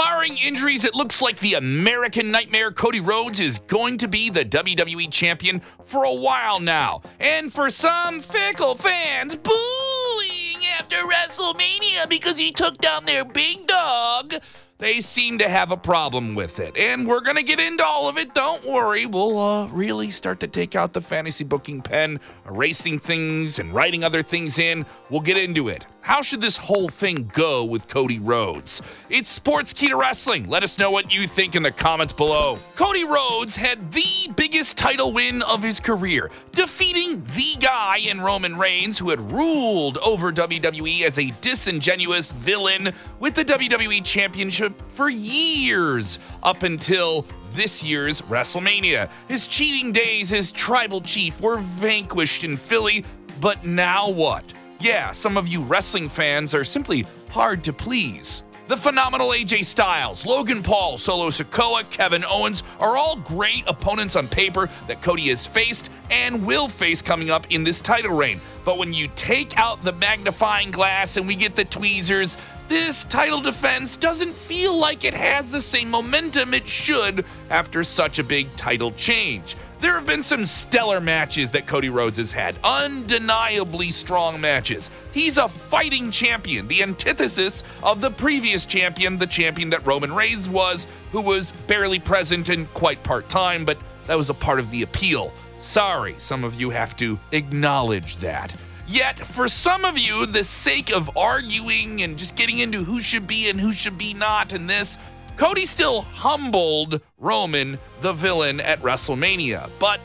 Barring injuries, it looks like the American Nightmare Cody Rhodes is going to be the WWE Champion for a while now. And for some fickle fans booing after WrestleMania because he took down their big dog, they seem to have a problem with it. And we're going to get into all of it. Don't worry. We'll really start to take out the fantasy booking pen, erasing things and writing other things in. We'll get into it. How should this whole thing go with Cody Rhodes? It's Sportskeeda Wrestling. Let us know what you think in the comments below. Cody Rhodes had the biggest title win of his career, defeating the guy in Roman Reigns who had ruled over WWE as a disingenuous villain with the WWE Championship for years, up until this year's WrestleMania. His cheating days as tribal chief were vanquished in Philly, but now what? Yeah, some of you wrestling fans are simply hard to please. The phenomenal AJ Styles, Logan Paul, Solo Sikoa, Kevin Owens are all great opponents on paper that Cody has faced and will face coming up in this title reign. But when you take out the magnifying glass and we get the tweezers, this title defense doesn't feel like it has the same momentum it should after such a big title change. There have been some stellar matches that Cody Rhodes has had, undeniably strong matches. He's a fighting champion, the antithesis of the previous champion, the champion that Roman Reigns was, who was barely present and quite part-time, but that was a part of the appeal. Sorry, some of you have to acknowledge that. Yet, for some of you, the sake of arguing and just getting into who should be and who should be not in this, Cody still humbled Roman, the villain, at WrestleMania. But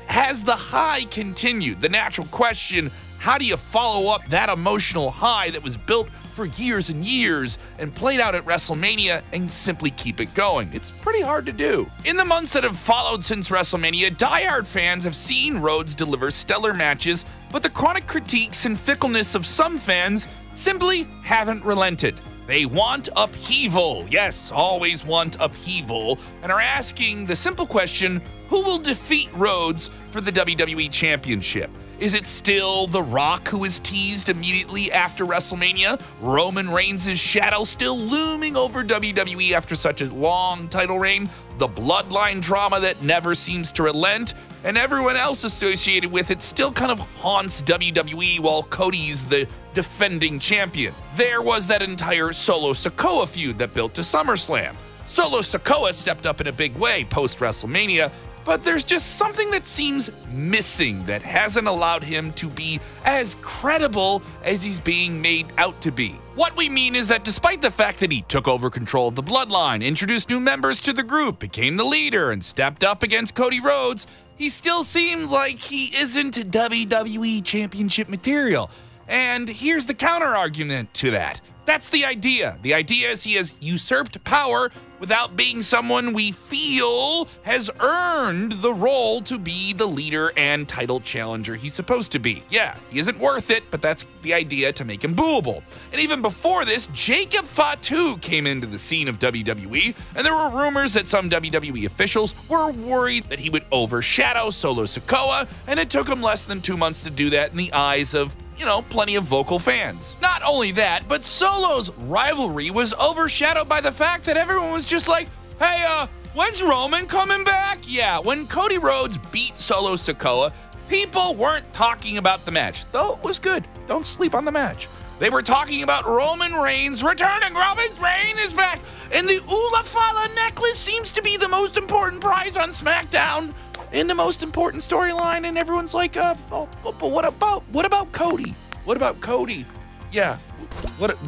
has the high continued? The natural question, how do you follow up that emotional high that was built for years and years and played out at WrestleMania and simply keep it going? It's pretty hard to do. In the months that have followed since WrestleMania, diehard fans have seen Rhodes deliver stellar matches, but the chronic critiques and fickleness of some fans simply haven't relented. They want upheaval. Yes, always want upheaval, and are asking the simple question, who will defeat Rhodes for the WWE Championship? Is it still The Rock who is teased immediately after WrestleMania? Roman Reigns' shadow still looming over WWE after such a long title reign? The bloodline drama that never seems to relent? And everyone else associated with it still kind of haunts WWE while Cody's the defending champion. There was that entire Solo Sikoa feud that built to SummerSlam. Solo Sikoa stepped up in a big way post-WrestleMania, but there's just something that seems missing that hasn't allowed him to be as credible as he's being made out to be. What we mean is that despite the fact that he took over control of the bloodline, introduced new members to the group, became the leader, and stepped up against Cody Rhodes, he still seems like he isn't WWE Championship material. And here's the counter-argument to that. That's the idea. The idea is he has usurped power without being someone we feel has earned the role to be the leader and title challenger he's supposed to be. Yeah, he isn't worth it, but that's the idea to make him booable. And even before this, Jacob Fatu came into the scene of WWE, and there were rumors that some WWE officials were worried that he would overshadow Solo Sikoa, and it took him less than 2 months to do that in the eyes of, you know, plenty of vocal fans. Not only that, but Solo's rivalry was overshadowed by the fact that everyone was just like, hey, when's Roman coming back? Yeah, when Cody Rhodes beat Solo Sikoa, people weren't talking about the match, though it was good. Don't sleep on the match. They were talking about Roman Reigns returning. Roman's reign is back, and the Ulafala necklace seems to be the most important prize on SmackDown in the most important storyline, and everyone's like, but what about Cody? What about Cody? Yeah,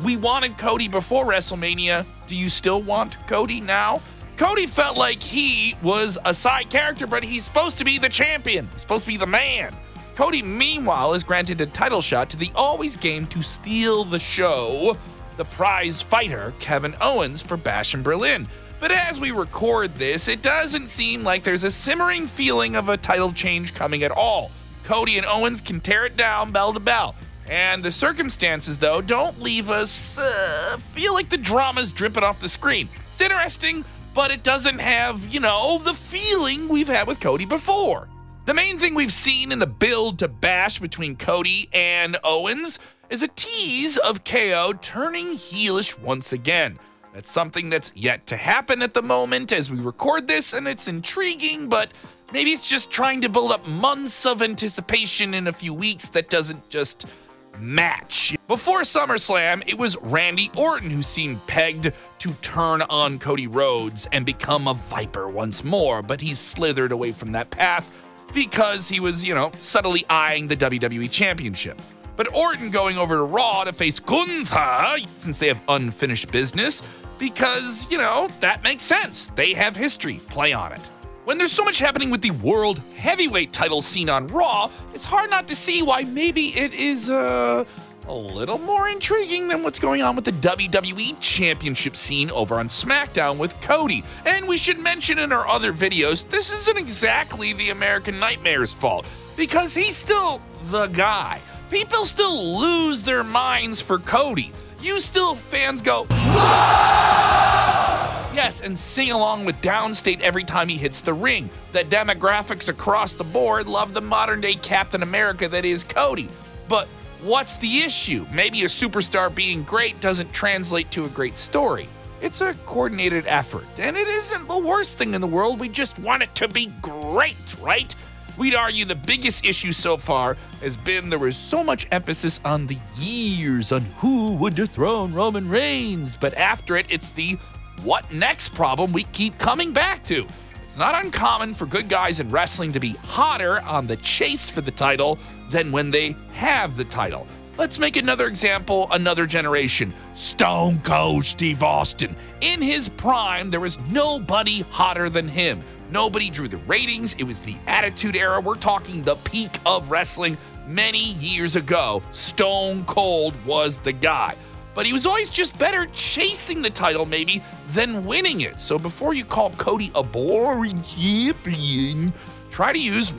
we wanted Cody before WrestleMania. Do you still want Cody now? Cody felt like he was a side character, but he's supposed to be the champion. He's supposed to be the man. Cody, meanwhile, is granted a title shot to the always game to steal the show, the prize fighter, Kevin Owens, for Bash in Berlin. But as we record this, it doesn't seem like there's a simmering feeling of a title change coming at all. Cody and Owens can tear it down bell to bell. And the circumstances, though, don't leave us feel like the drama's dripping off the screen. It's interesting, but it doesn't have, you know, the feeling we've had with Cody before. The main thing we've seen in the build to Bash between Cody and Owens is a tease of KO turning heelish once again. That's something that's yet to happen at the moment as we record this, and it's intriguing, but maybe it's just trying to build up months of anticipation in a few weeks that doesn't just match. Before SummerSlam, it was Randy Orton who seemed pegged to turn on Cody Rhodes and become a Viper once more, but he slithered away from that path because he was, subtly eyeing the WWE Championship. But Orton going over to Raw to face Gunther, since they have unfinished business, because, that makes sense. They have history. Play on it. When there's so much happening with the World Heavyweight title scene on Raw, it's hard not to see why maybe it is a little more intriguing than what's going on with the WWE Championship scene over on SmackDown with Cody. And we should mention in our other videos, this isn't exactly the American Nightmare's fault, because he's still the guy. People still lose their minds for Cody. Fans go, yes, and sing along with Downstate every time he hits the ring. The demographics across the board love the modern-day Captain America that is Cody. But what's the issue? Maybe a superstar being great doesn't translate to a great story. It's a coordinated effort, and it isn't the worst thing in the world. We just want it to be great, right? We'd argue the biggest issue so far has been there was so much emphasis on the years on who would dethrone Roman Reigns, but after it, it's the what next problem we keep coming back to. It's not uncommon for good guys in wrestling to be hotter on the chase for the title than when they have the title. Let's make another example, another generation. Stone Cold Steve Austin. In his prime, there was nobody hotter than him. Nobody drew the ratings. It was the Attitude Era. We're talking the peak of wrestling many years ago. Stone Cold was the guy. But he was always just better chasing the title, maybe, than winning it. So before you call Cody a boring champion, try to use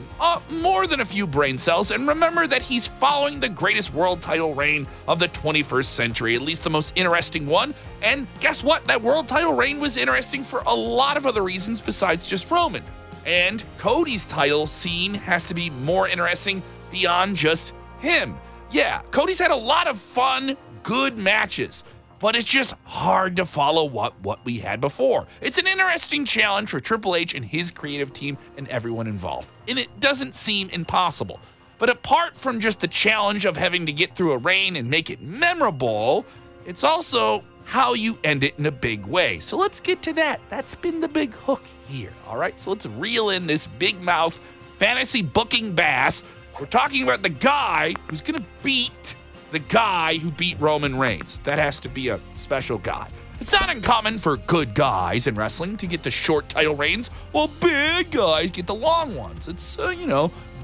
more than a few brain cells and remember that he's following the greatest world title reign of the 21st century, at least the most interesting one. And guess what? That world title reign was interesting for a lot of other reasons besides just Roman. And Cody's title scene has to be more interesting beyond just him. Yeah, Cody's had a lot of fun, good matches, but it's just hard to follow what we had before. It's an interesting challenge for Triple H and his creative team and everyone involved, and it doesn't seem impossible. But apart from just the challenge of having to get through a reign and make it memorable, it's also how you end it in a big way. So let's get to that. That's been the big hook here, all right? So let's reel in this big mouth fantasy booking bass. We're talking about the guy who's gonna beat the guy who beat Roman Reigns. That has to be a special guy. It's not uncommon for good guys in wrestling to get the short title reigns, while big guys get the long ones. It's,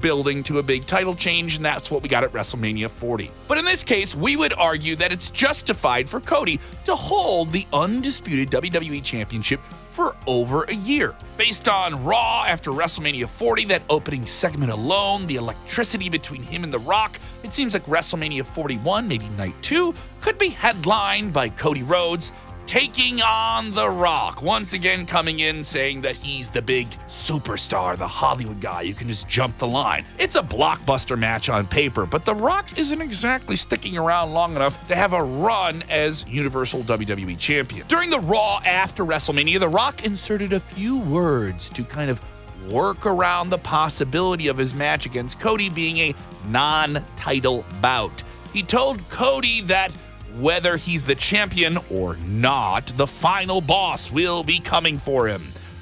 building to a big title change, and that's what we got at WrestleMania 40. But in this case, we would argue that it's justified for Cody to hold the undisputed WWE Championship for over a year. Based on Raw after WrestleMania 40, that opening segment alone, the electricity between him and The Rock, it seems like WrestleMania 41, maybe night 2, could be headlined by Cody Rhodes taking on The Rock, once again coming in saying that he's the big superstar, the Hollywood guy who can just jump the line. It's a blockbuster match on paper, but The Rock isn't exactly sticking around long enough to have a run as Universal WWE Champion. During the Raw after WrestleMania, The Rock inserted a few words to kind of work around the possibility of his match against Cody being a non-title bout. He told Cody that whether he's the champion or not, the final boss will be coming for him.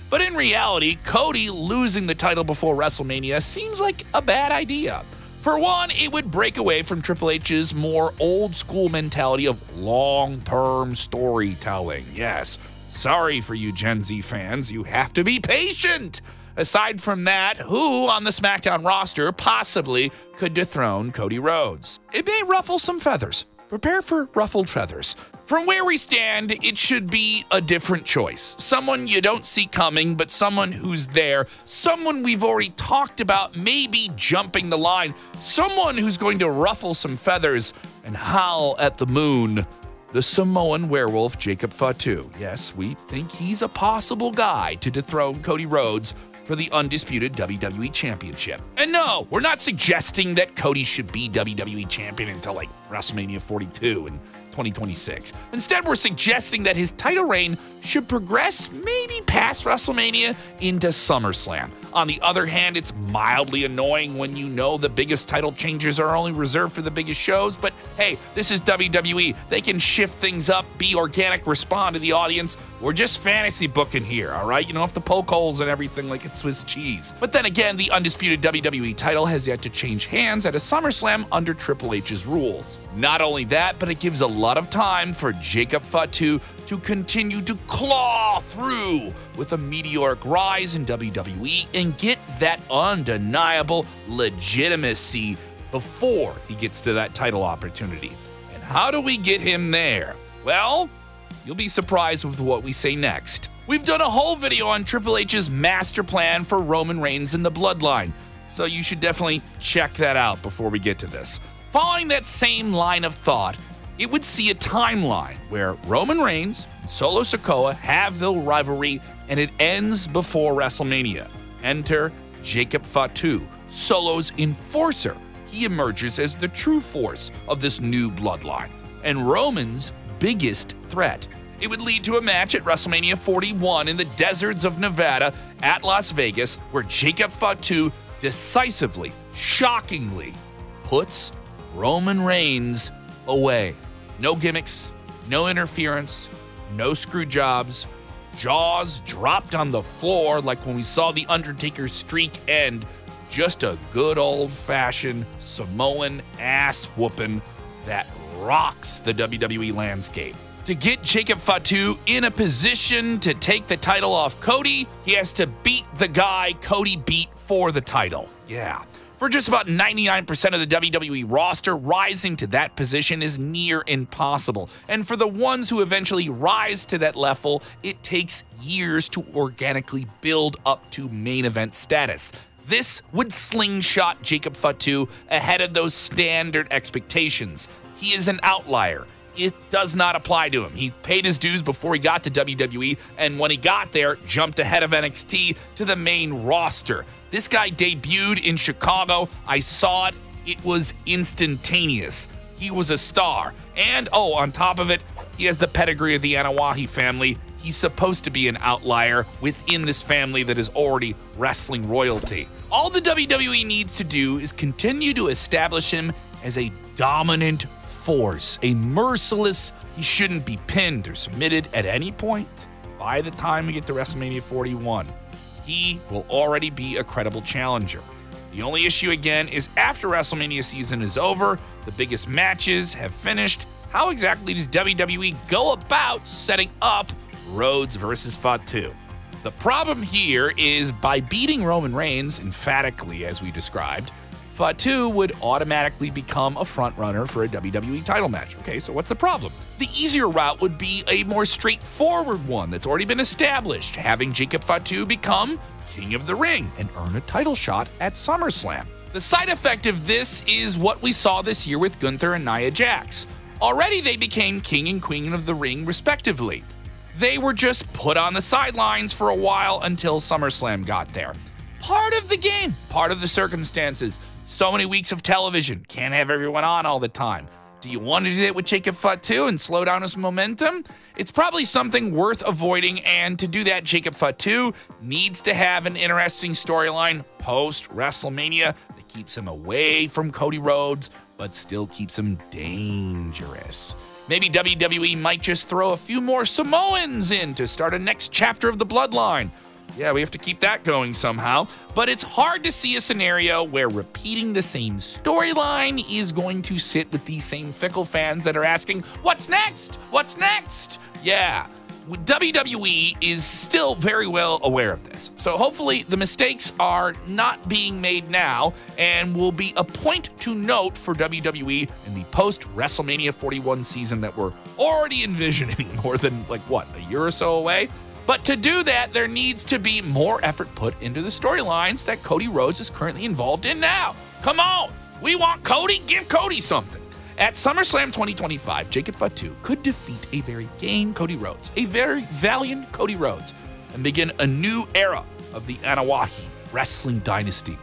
But in reality, Cody losing the title before WrestleMania seems like a bad idea. For one, it would break away from Triple H's more old-school mentality of long-term storytelling. Yes, sorry for you Gen Z fans, you have to be patient. Aside from that, who on the SmackDown roster possibly could dethrone Cody Rhodes? It may ruffle some feathers. Prepare for ruffled feathers. From where we stand, it should be a different choice. Someone you don't see coming, but someone who's there. Someone we've already talked about maybe jumping the line. Someone who's going to ruffle some feathers and howl at the moon. The Samoan werewolf, Jacob Fatu. Yes, we think he's a possible guy to dethrone Cody Rhodes for the undisputed WWE Championship. And no, we're not suggesting that Cody should be WWE Champion until like WrestleMania 42 in 2026. Instead, we're suggesting that his title reign should progress maybe past WrestleMania into SummerSlam. On the other hand, it's mildly annoying when you know the biggest title changes are only reserved for the biggest shows, but hey, this is WWE. They can shift things up, be organic, respond to the audience. We're just fantasy booking here, all right? You don't have to poke holes and everything like it's Swiss cheese. But then again, the undisputed WWE title has yet to change hands at a SummerSlam under Triple H's rules. Not only that, but it gives a lot of time for Jacob Fatu to continue to claw through with a meteoric rise in WWE and get that undeniable legitimacy before he gets to that title opportunity. And how do we get him there? Well, you'll be surprised with what we say next. We've done a whole video on Triple H's master plan for Roman Reigns and the Bloodline, so you should definitely check that out before we get to this. Following that same line of thought, it would see a timeline where Roman Reigns and Solo Sikoa have their rivalry and it ends before WrestleMania. Enter Jacob Fatu, Solo's enforcer. He emerges as the true force of this new bloodline and Roman's biggest threat. It would lead to a match at WrestleMania 41 in the deserts of Nevada at Las Vegas, where Jacob Fatu decisively, shockingly puts Roman Reigns away. No gimmicks, no interference, no screw jobs, jaws dropped on the floor like when we saw The Undertaker's streak end. Just a good old-fashioned Samoan ass whooping that rocks the WWE landscape. To get Jacob Fatu in a position to take the title off Cody, he has to beat the guy Cody beat for the title. Yeah. For just about 99% of the WWE roster, rising to that position is near impossible. And for the ones who eventually rise to that level, it takes years to organically build up to main event status. This would slingshot Jacob Fatu ahead of those standard expectations. He is an outlier. It does not apply to him. He paid his dues before he got to WWE, and when he got there, jumped ahead of NXT to the main roster. This guy debuted in Chicago. I saw it. It was instantaneous. He was a star. And, oh, on top of it, he has the pedigree of the Anawahi family. He's supposed to be an outlier within this family that is already wrestling royalty. All the WWE needs to do is continue to establish him as a dominant force, a merciless. He shouldn't be pinned or submitted at any point. By the time we get to WrestleMania 41, he will already be a credible challenger. The only issue again is after WrestleMania season is over, the biggest matches have finished. How exactly does WWE go about setting up Rhodes versus Fatu? The problem here is by beating Roman Reigns emphatically, as we described, Fatu would automatically become a frontrunner for a WWE title match. Okay, so what's the problem? The easier route would be a more straightforward one that's already been established, having Jacob Fatu become King of the Ring and earn a title shot at SummerSlam. The side effect of this is what we saw this year with Gunther and Nia Jax. Already they became King and Queen of the Ring respectively. They were just put on the sidelines for a while until SummerSlam got there. Part of the game, part of the circumstances. So many weeks of television, can't have everyone on all the time. Do you want to do it with Jacob Fatu and slow down his momentum? It's probably something worth avoiding, and to do that, Jacob Fatu needs to have an interesting storyline post-WrestleMania that keeps him away from Cody Rhodes, but still keeps him dangerous. Maybe WWE might just throw a few more Samoans in to start a next chapter of the bloodline. Yeah, we have to keep that going somehow, but it's hard to see a scenario where repeating the same storyline is going to sit with these same fickle fans that are asking, what's next? What's next? Yeah, WWE is still very well aware of this. So hopefully the mistakes are not being made now and will be a point to note for WWE in the post-WrestleMania 41 season that we're already envisioning more than, a year or so away? But to do that, there needs to be more effort put into the storylines that Cody Rhodes is currently involved in now. Come on, we want Cody, give Cody something. At SummerSlam 2025, Jacob Fatu could defeat a very game Cody Rhodes, a very valiant Cody Rhodes, and begin a new era of the Anawahi wrestling dynasty.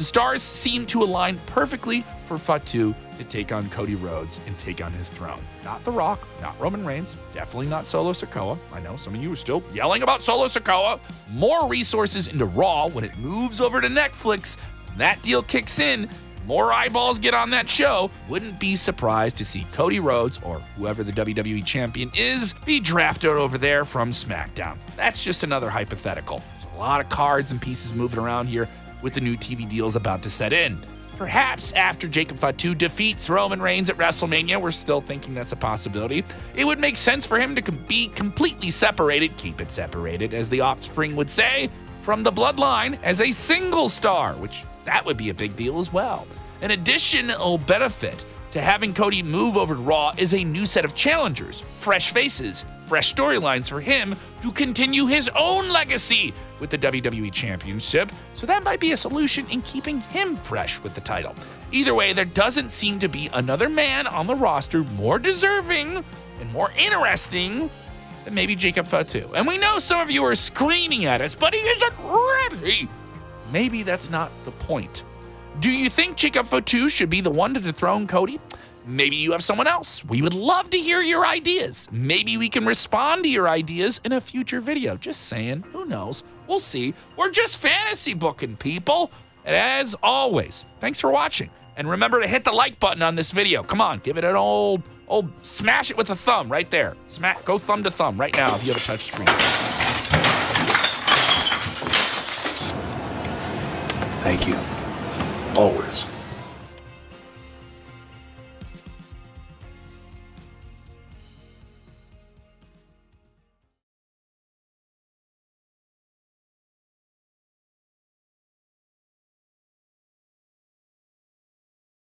The stars seem to align perfectly for Fatu to take on Cody Rhodes and take on his throne. Not The Rock, not Roman Reigns, definitely not Solo Sikoa. I know some of you are still yelling about Solo Sikoa. More resources into Raw when it moves over to Netflix. That deal kicks in. More eyeballs get on that show. Wouldn't be surprised to see Cody Rhodes, or whoever the WWE Champion is, be drafted over there from SmackDown. That's just another hypothetical. There's a lot of cards and pieces moving around here with the new TV deals about to set in. Perhaps after Jacob Fatu defeats Roman Reigns at WrestleMania, we're still thinking that's a possibility, it would make sense for him to be completely separated, keep it separated, as the offspring would say, from the bloodline as a single star, which that would be a big deal as well. An additional benefit to having Cody move over to Raw is a new set of challengers, fresh faces, fresh storylines for him to continue his own legacy with the WWE Championship, so that might be a solution in keeping him fresh with the title. Either way, there doesn't seem to be another man on the roster more deserving and more interesting than maybe Jacob Fatu. And we know some of you are screaming at us, but he isn't ready. Maybe that's not the point. Do you think Jacob Fatu should be the one to dethrone Cody? Maybe you have someone else. We would love to hear your ideas. Maybe we can respond to your ideas in a future video. Just saying, who knows? We'll see. We're just fantasy booking, people. And as always, thanks for watching. And remember to hit the like button on this video. Come on, give it an old smash it with a thumb right there. Go thumb to thumb right now if you have a touch screen. Thank you. Always.